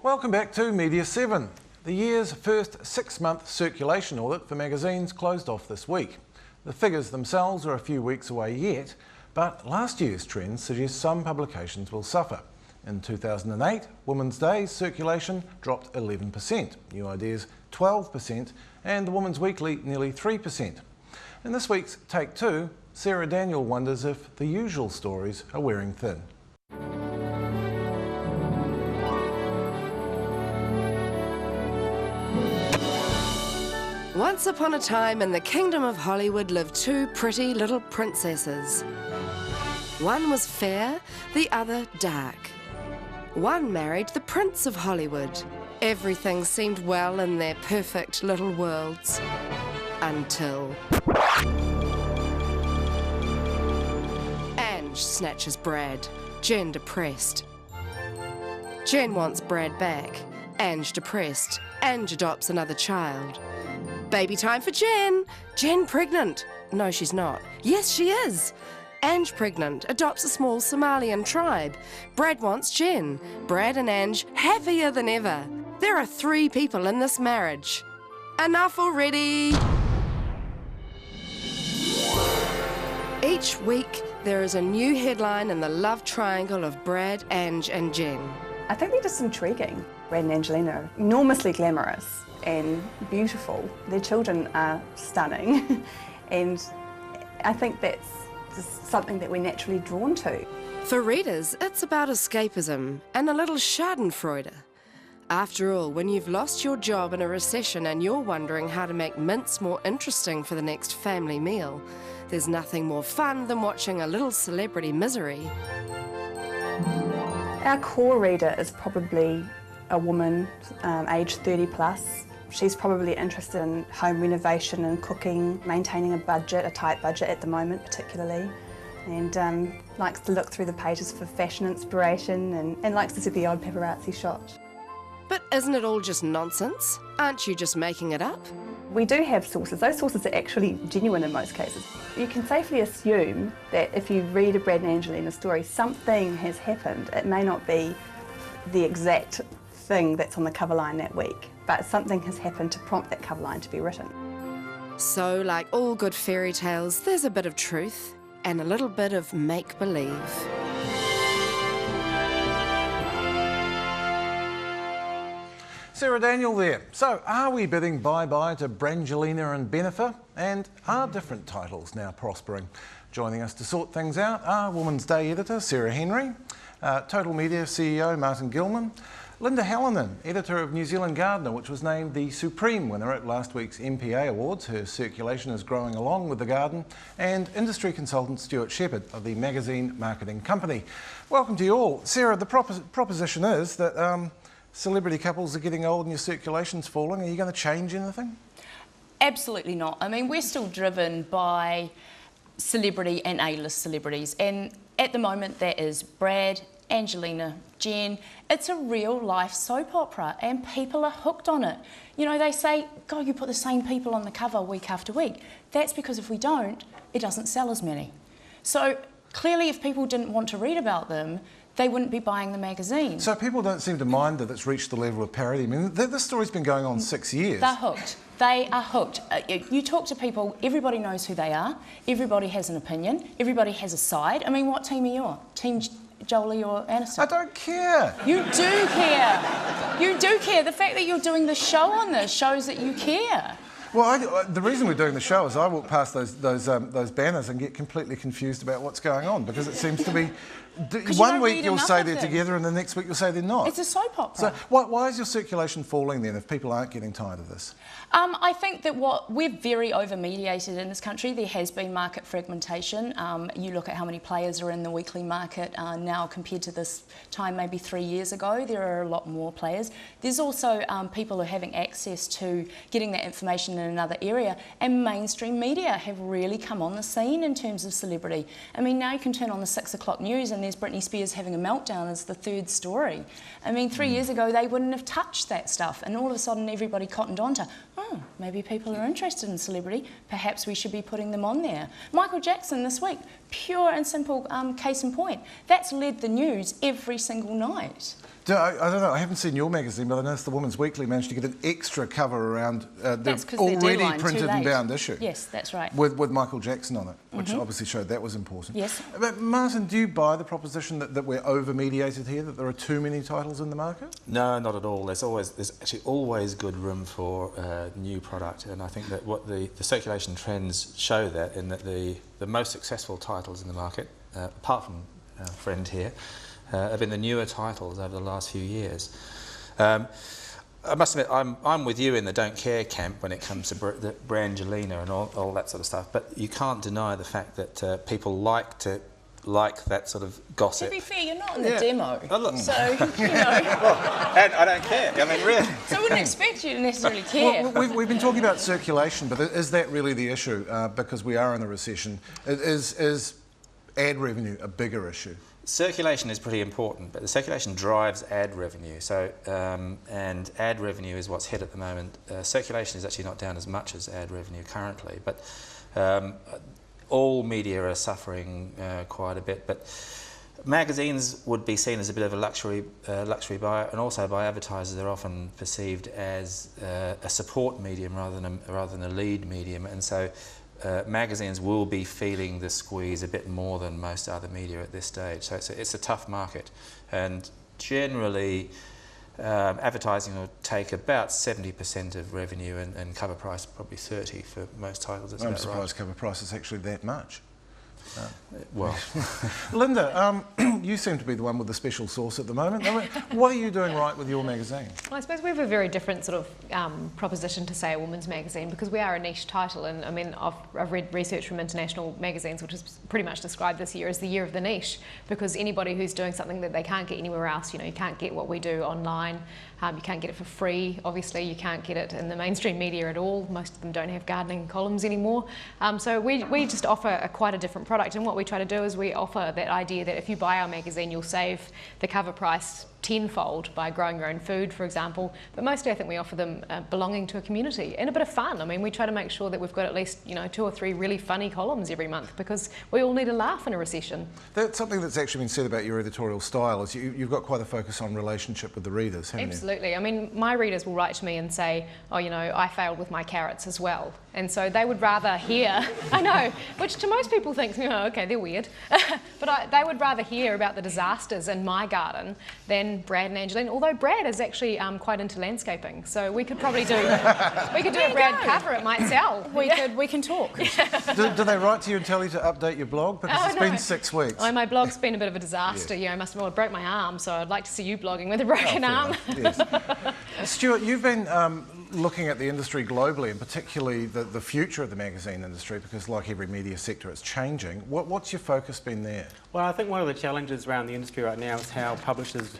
Welcome back to Media7. The year's first 6-month circulation audit for magazines closed off this week. The figures themselves are a few weeks away yet, but last year's trends suggest some publications will suffer. In 2008, Women's Day's circulation dropped 11%, New Ideas 12%, and the Women's Weekly nearly 3%. In this week's Take 2, Sarah Daniel wonders if the usual stories are wearing thin. Once upon a time in the kingdom of Hollywood lived two pretty little princesses. One was fair, the other dark. One married the Prince of Hollywood. Everything seemed well in their perfect little worlds. Until... Ange snatches Brad. Jen depressed. Jen wants Brad back. Ange depressed. Ange adopts another child. Baby time for Jen. Jen pregnant. No, she's not. Yes, she is. Ange pregnant, adopts a small Somalian tribe. Brad wants Jen. Brad and Ange happier than ever. There are 3 people in this marriage. Enough already. Each week, there is a new headline in the love triangle of Brad, Ange and Jen. I think they're just intriguing. Brad and Angelina are enormously glamorous and beautiful. Their children are stunning and I think that's just something that we're naturally drawn to. For readers, it's about escapism and a little schadenfreude. After all, when you've lost your job in a recession and you're wondering how to make mince more interesting for the next family meal, there's nothing more fun than watching a little celebrity misery. Our core reader is probably a woman aged 30 plus. She's probably interested in home renovation and cooking, maintaining a budget, a tight budget at the moment particularly, and likes to look through the pages for fashion inspiration and likes to see the odd paparazzi shot. But isn't it all just nonsense? Aren't you just making it up? We do have sources. Those sources are actually genuine in most cases. You can safely assume that if you read a Brad and Angelina story, something has happened. It may not be the exact thing that's on the cover line that week, but something has happened to prompt that cover line to be written. So, like all good fairy tales, there's a bit of truth and a little bit of make-believe. Sarah Daniel there. So, are we bidding bye-bye to Brangelina and Bennifer? And are different titles now prospering? Joining us to sort things out are Women's Day editor Sarah Henry, Total Media CEO Martin Gilman, Linda Hallinan, editor of New Zealand Gardener, which was named the supreme winner at last week's MPA Awards. Her circulation is growing along with the garden. And industry consultant Stuart Shepherd of the Magazine Marketing Company. Welcome to you all. Sarah, the proposition is that celebrity couples are getting old and your circulation's falling. Are you going to change anything? Absolutely not. I mean, we're still driven by celebrity and A-list celebrities. And at the moment, that is Brad, Angelina, Jen. It's a real life soap opera and people are hooked on it. You know, they say, God, you put the same people on the cover week after week. That's because if we don't, it doesn't sell as many. So clearly if people didn't want to read about them, they wouldn't be buying the magazine. So people don't seem to mind that it's reached the level of parody. I mean, this story's been going on 6 years. They're hooked. They are hooked. You talk to people, everybody knows who they are. Everybody has an opinion. Everybody has a side. I mean, what team are you on? Team Jolie or Aniston? I don't care. You do care. You do care. The fact that you're doing the show on this shows that you care. Well, the reason we're doing the show is I walk past those banners and get completely confused about what's going on because it seems to be one week you'll say they're together and the next week you'll say they're not. It's a soap opera. So why is your circulation falling then if people aren't getting tired of this? I think that we're very over-mediated in this country. There has been market fragmentation. You look at how many players are in the weekly market now compared to this time maybe 3 years ago. There are a lot more players. There's also people who are having access to getting that information in another area, and mainstream media have really come on the scene in terms of celebrity. I mean, now you can turn on the 6 o'clock news and there's Britney Spears having a meltdown as the 3rd story. I mean, 3 years ago they wouldn't have touched that stuff, and all of a sudden everybody cottoned onto, oh, maybe people are interested in celebrity, perhaps we should be putting them on there. Michael Jackson this week, pure and simple case in point. That's led the news every single night. I don't know, I haven't seen your magazine, but I noticed the Women's Weekly managed to get an extra cover around the already printed and bound issue. Yes, that's right. With Michael Jackson on it, which obviously showed that was important. Yes. But Martin, do you buy the proposition that we're over-mediated here, that there are too many titles in the market? No, not at all. There's actually always good room for new product, and I think that what the circulation trends show that, in that the most successful titles in the market, apart from our friend here, have been the newer titles over the last few years. I must admit, I'm with you in the don't care camp when it comes to Jen-Brad-Angelina and all that sort of stuff, but you can't deny the fact that people like that sort of gossip. To be fair, you're not in the demo, oh, look. so, you know. And I don't care, I mean, really. So I wouldn't expect you to necessarily care. Well, we've been talking about circulation, but is that really the issue? Because we are in a recession. Is ad revenue a bigger issue? Circulation is pretty important, but the circulation drives ad revenue. So, and ad revenue is what's hit at the moment. Circulation is actually not down as much as ad revenue currently, but all media are suffering quite a bit. But magazines would be seen as a bit of a luxury buy, and also by advertisers they're often perceived as a support medium rather than a lead medium, and so. Magazines will be feeling the squeeze a bit more than most other media at this stage. So it's a tough market, and generally advertising will take about 70% of revenue, and cover price probably 30% for most titles. I'm surprised cover price is actually that much. Well, Linda, you seem to be the one with the special sauce at the moment. I mean, what are you doing right with your magazine? Well, I suppose we have a very different sort of proposition to, say, a women's magazine, because we are a niche title, and I mean, I've read research from international magazines which has pretty much described this year as the year of the niche, because anybody who's doing something that they can't get anywhere else, you know, you can't get what we do online, you can't get it for free, obviously you can't get it in the mainstream media at all. Most of them don't have gardening columns anymore. So we just offer quite a different product, and what we try to do is we offer that idea that if you buy our magazine you'll save the cover price tenfold by growing your own food, for example, but mostly I think we offer them belonging to a community and a bit of fun. I mean, we try to make sure that we've got at least, you know, 2 or 3 really funny columns every month, because we all need a laugh in a recession. That's something that's actually been said about your editorial style, is you've got quite a focus on relationship with the readers, haven't you? Absolutely. I mean, my readers will write to me and say, oh, you know, I failed with my carrots as well. And so they would rather hear, I know, which to most people thinks, oh, okay, they're weird. But they would rather hear about the disasters in my garden than Brad and Angelina, although Brad is actually quite into landscaping. So we could probably do, a Brad cover, it might sell. We can talk. Do they write to you and tell you to update your blog? Because it's been 6 weeks. Oh, my blog's been a bit of a disaster. Yeah, I must have broke my arm, so I'd like to see you blogging with a broken arm. Yes. Stuart, you've been looking at the industry globally, and particularly the future of the magazine industry, because like every media sector, it's changing. What's your focus been there? Well, I think one of the challenges around the industry right now is how publishers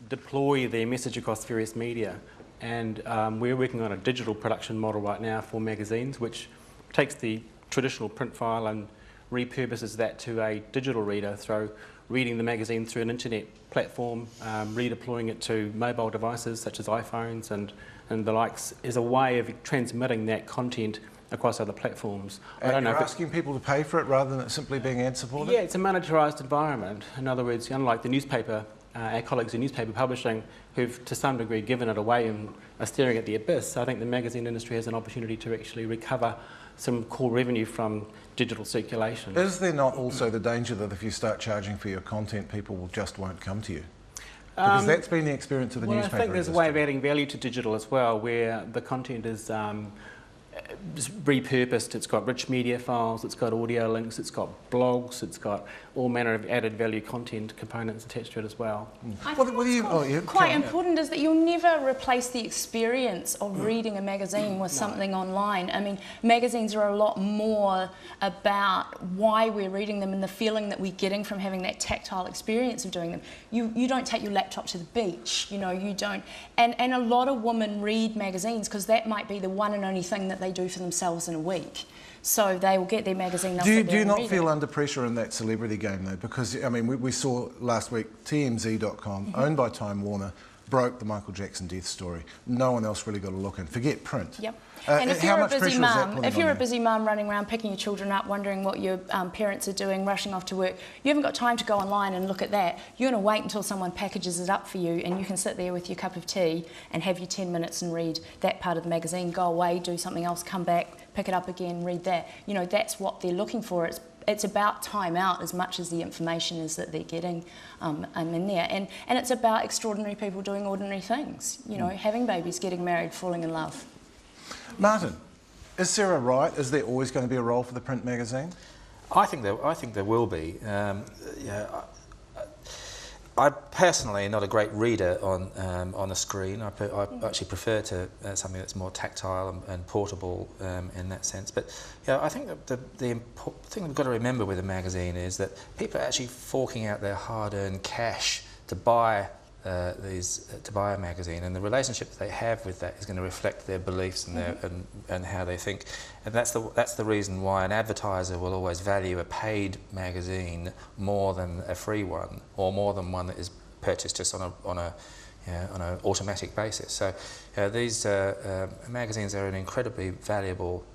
deploy their message across various media. And we're working on a digital production model right now for magazines, which takes the traditional print file and repurposes that to a digital reader through reading the magazine through an internet platform, redeploying it to mobile devices such as iPhones and the likes, is a way of transmitting that content across other platforms. And I don't know, you're asking people to pay for it rather than it simply being ad-supported? Yeah, it's a monetarised environment. In other words, unlike the newspaper, our colleagues in newspaper publishing, who've to some degree given it away and are staring at the abyss, I think the magazine industry has an opportunity to actually recover some core revenue from digital circulation. Is there not also the danger that if you start charging for your content, people just won't come to you? Because that's been the experience of the newspaper I think there's industry. a way of adding value to digital as well, where the content is repurposed. It's got rich media files, it's got audio links, it's got blogs, it's got all manner of added value content components attached to it as well. I think what's quite important is that you'll never replace the experience of reading a magazine with something online. I mean, magazines are a lot more about why we're reading them and the feeling that we're getting from having that tactile experience of doing them. You don't take your laptop to the beach, you know, you don't. And a lot of women read magazines because that might be the one and only thing that they do for themselves in a week. So they will get their magazine. Do you not feel under pressure in that celebrity game though? Because I mean, we saw last week TMZ.com, owned by Time Warner, broke the Michael Jackson death story. No one else really got a look in. Forget print. Yep. And if how you're a much busy pressure is that mum, putting if on you're a you? busy mum running around picking your children up, wondering what your parents are doing, rushing off to work, you haven't got time to go online and look at that. You're going to wait until someone packages it up for you, and you can sit there with your cup of tea and have your 10 minutes and read that part of the magazine, go away, do something else, come back, pick it up again, read that. You know, that's what they're looking for. It's about time out as much as the information is that they're getting in there. And it's about extraordinary people doing ordinary things. You know, having babies, getting married, falling in love. Martin, is Sarah right? Is there always going to be a role for the print magazine? I think there will be. I'm personally not a great reader on a screen. I actually prefer to something that's more tactile and portable in that sense. But I think that the important thing we've got to remember with a magazine is that people are actually forking out their hard-earned cash to buy a magazine, and the relationship that they have with that is going to reflect their beliefs and their and how they think. And that's the reason why an advertiser will always value a paid magazine more than a free one, or more than one that is purchased just on an automatic basis. So these magazines are an incredibly valuable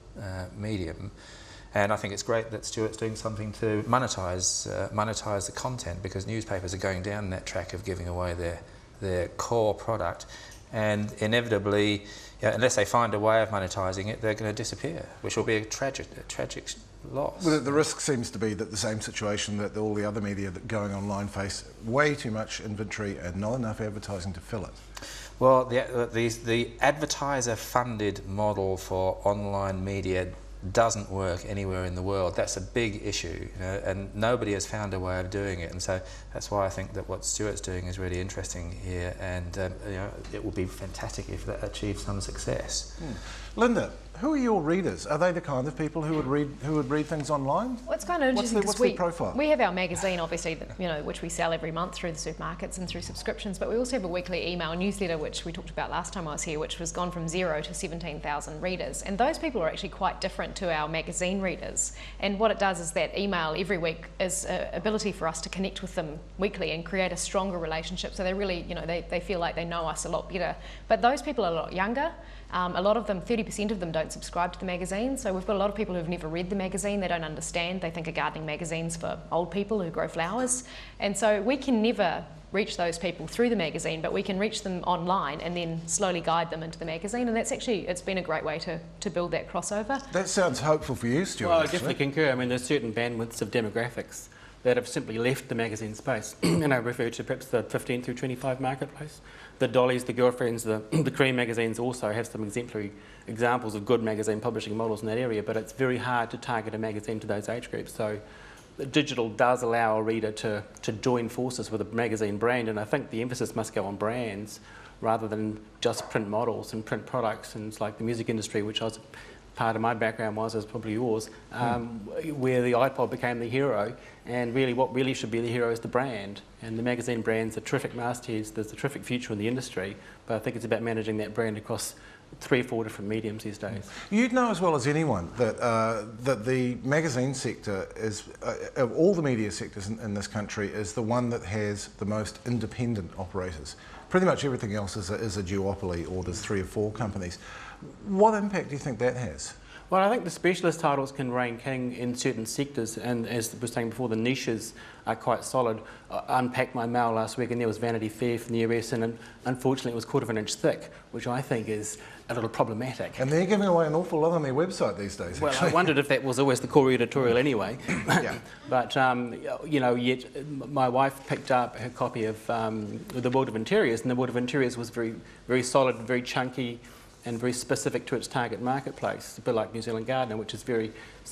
medium. And I think it's great that Stuart's doing something to monetise the content, because newspapers are going down that track of giving away their core product, and inevitably, unless they find a way of monetising it, they're going to disappear, which will be a tragic loss. Well, the risk seems to be that the same situation that all the other media that going online face: way too much inventory and not enough advertising to fill it. Well, the advertiser-funded model for online media doesn't work anywhere in the world. That's a big issue, and nobody has found a way of doing it. And so that's why I think that what Stuart's doing is really interesting here, and it would be fantastic if that achieved some success. Linda, who are your readers? Are they the kind of people who would read things online? Well, it's kind of interesting What's because their profile? we have our magazine, obviously, that, which we sell every month through the supermarkets and through subscriptions, but we also have a weekly email newsletter, which we talked about last time I was here, which was gone from 0 to 17,000 readers. And those people are actually quite different to our magazine readers. And what it does is that email every week is an ability for us to connect with them weekly and create a stronger relationship. So they really, they feel like they know us a lot better. But those people are a lot younger. A lot of them, 30% of them, don't subscribe to the magazine. So we've got a lot of people who've never read the magazine. They don't understand. They think a gardening magazine's for old people who grow flowers. And so we can never reach those people through the magazine, but we can reach them online and then slowly guide them into the magazine. And that's actually, it's been a great way to build that crossover. That sounds hopeful for you, Stuart. Well, I definitely concur. I mean, there's certain bandwidths of demographics that have simply left the magazine space. And I refer to perhaps the 15 through 25 marketplace. The Dollies, the Girlfriends, the Cream magazines also have some exemplary examples of good magazine publishing models in that area, but it's very hard to target a magazine to those age groups. So digital does allow a reader to join forces with a magazine brand, and I think the emphasis must go on brands rather than just print models and print products. And it's like the music industry, which I was part of my background was, as probably yours, where the iPod became the hero, and really what really should be the hero is the brand. And the magazine brands are terrific mastheads. There's a terrific future in the industry, but I think it's about managing that brand across 3 or 4 different mediums these days. You'd know as well as anyone that that the magazine sector is, of all the media sectors in this country, is the one that has the most independent operators. Pretty much everything else is a duopoly, or there's 3 or 4 companies. What impact do you think that has? Well, I think the specialist titles can reign king in certain sectors, and as we were saying before, the niches are quite solid. I unpacked my mail last week and there was Vanity Fair from the US, and unfortunately it was 1/4 of an inch thick, which I think is a little problematic. And they're giving away an awful lot on their website these days. Well, actually. I wondered if that was always the core editorial anyway. Yeah. But, yet my wife picked up her copy of The World of Interiors, and The World of Interiors was very, very solid, very chunky, and very specific to its target marketplace, a bit like New Zealand Gardener, which is very,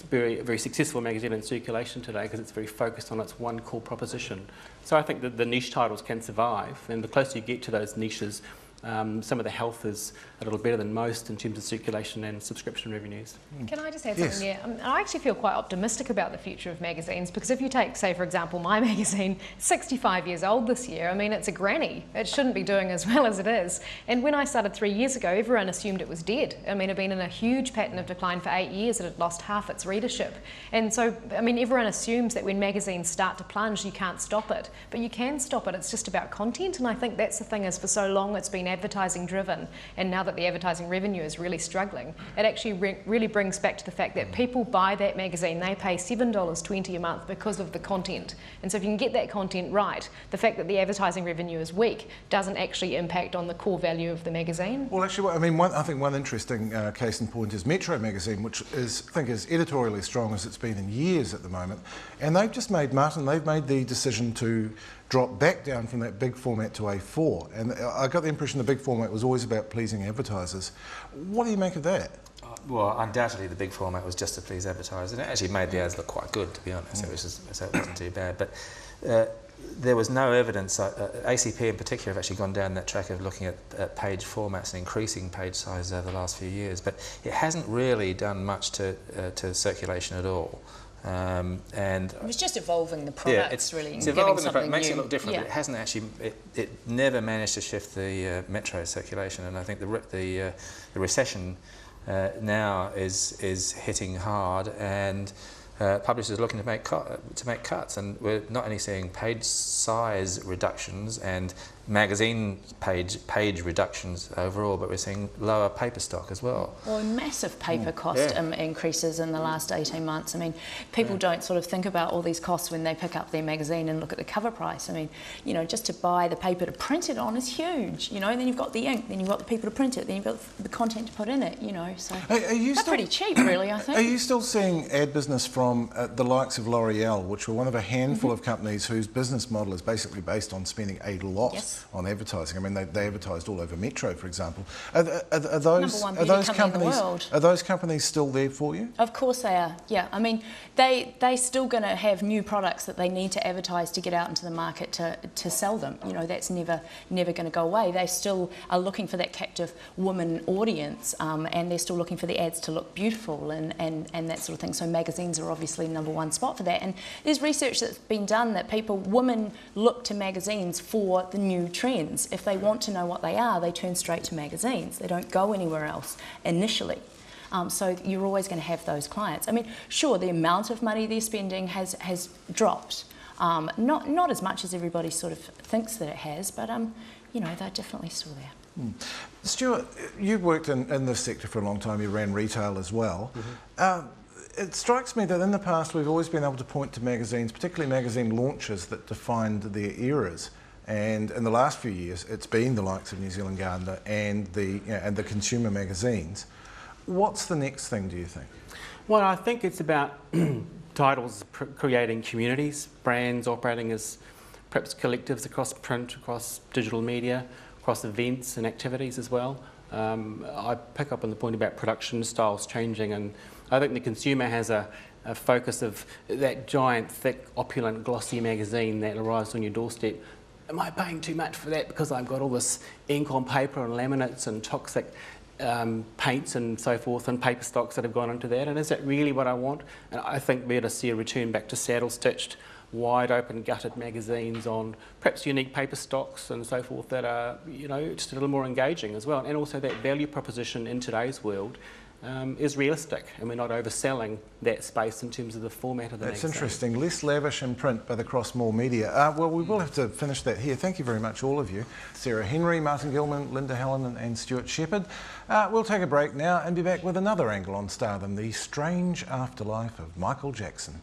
very successful magazine in circulation today because it's very focused on its one core proposition. So I think that the niche titles can survive, and the closer you get to those niches, some of the health is a little better than most in terms of circulation and subscription revenues. Can I just add Yes. something there? I actually feel quite optimistic about the future of magazines, because if you take, say, for example, my magazine, 65 years old this year. I mean, it's a granny. It shouldn't be doing as well as it is. And when I started 3 years ago, everyone assumed it was dead. I mean, it had been in a huge pattern of decline for 8 years. It had lost half its readership. And so, I mean, everyone assumes that when magazines start to plunge, you can't stop it. But you can stop it. It's just about content. And I think that's the thing, is for so long it's been advertising driven, and now that the advertising revenue is really struggling, it actually really brings back to the fact that people buy that magazine, they pay $7.20 a month because of the content. And so if you can get that content right, the fact that the advertising revenue is weak doesn't actually impact on the core value of the magazine. Well, actually, I mean, I think one interesting case in point is Metro magazine, which is, I think, is editorially strong as it's been in years at the moment. And they've just made, Martin, they've made the decision to drop back down from that big format to A4. And I got the impression the big format was always about pleasing advertisers. What do you make of that? Well, undoubtedly the big format was just to please advertisers, and it actually made the ads look quite good, to be honest, so it wasn't too bad. But there was no evidence, ACP in particular have actually gone down that track of looking at page formats and increasing page sizes over the last few years, but it hasn't really done much to circulation at all. And it was just evolving the products, really, it's and evolving giving the product, something makes new. it look different, Yeah. but it hasn't actually, it never managed to shift the metro circulation, and I think the recession now is hitting hard, and publishers are looking to make cuts, and we're not only seeing page size reductions and magazine page reductions overall, but we're seeing lower paper stock as well. Well, massive paper cost increases in the last 18 months. I mean, people don't sort of think about all these costs when they pick up their magazine and look at the cover price. I mean, you know, just to buy the paper to print it on is huge, you know, and then you've got the ink, then you've got the people to print it, then you've got the content to put in it, you know, so they're pretty cheap, really, I think. Are you still seeing ad business from the likes of L'Oreal, which were one of a handful of companies whose business model is basically based on spending a lot on advertising? I mean, they advertised all over Metro, for example. Are those companies still there for you? Of course they are. Yeah, I mean, they're still going to have new products that they need to advertise to get out into the market to sell them. You know, that's never going to go away. They still are looking for that captive woman audience, and they're still looking for the ads to look beautiful and that sort of thing. So magazines are obviously #1 spot for that. And there's research that's been done that women look to magazines for the new trends. If they want to know what they are, they turn straight to magazines. They don't go anywhere else initially. So you're always going to have those clients. I mean, sure, the amount of money they're spending has dropped. Not as much as everybody sort of thinks that it has, but you know, they're definitely still there. Stuart, you've worked in this sector for a long time. You ran retail as well. It strikes me that in the past we've always been able to point to magazines, particularly magazine launches, that defined their eras. And in the last few years, it's been the likes of New Zealand Gardener and the consumer magazines. What's the next thing, do you think? Well, I think it's about titles creating communities, brands operating as perhaps collectives across print, across digital media, across events and activities as well. I pick up on the point about production styles changing, and I think the consumer has a focus of that giant, thick, opulent, glossy magazine that arrives on your doorstep. Am I paying too much for that because I've got all this ink on paper and laminates and toxic paints and so forth and paper stocks that have gone into that? And is that really what I want? And I think we're to see a return back to saddle-stitched, wide-open, gutted magazines on perhaps unique paper stocks and so forth that are, you know, just a little more engaging as well. And also that value proposition in today's world is realistic, and we're not overselling that space in terms of the format of the magazine. That's interesting. Less lavish in print, but across more media. Well, we will have to finish that here. Thank you very much, all of you. Sarah Henry, Martin Gilman, Linda Hallen and Stuart Shepherd. We'll take a break now and be back with another angle on Stardom, the strange afterlife of Michael Jackson.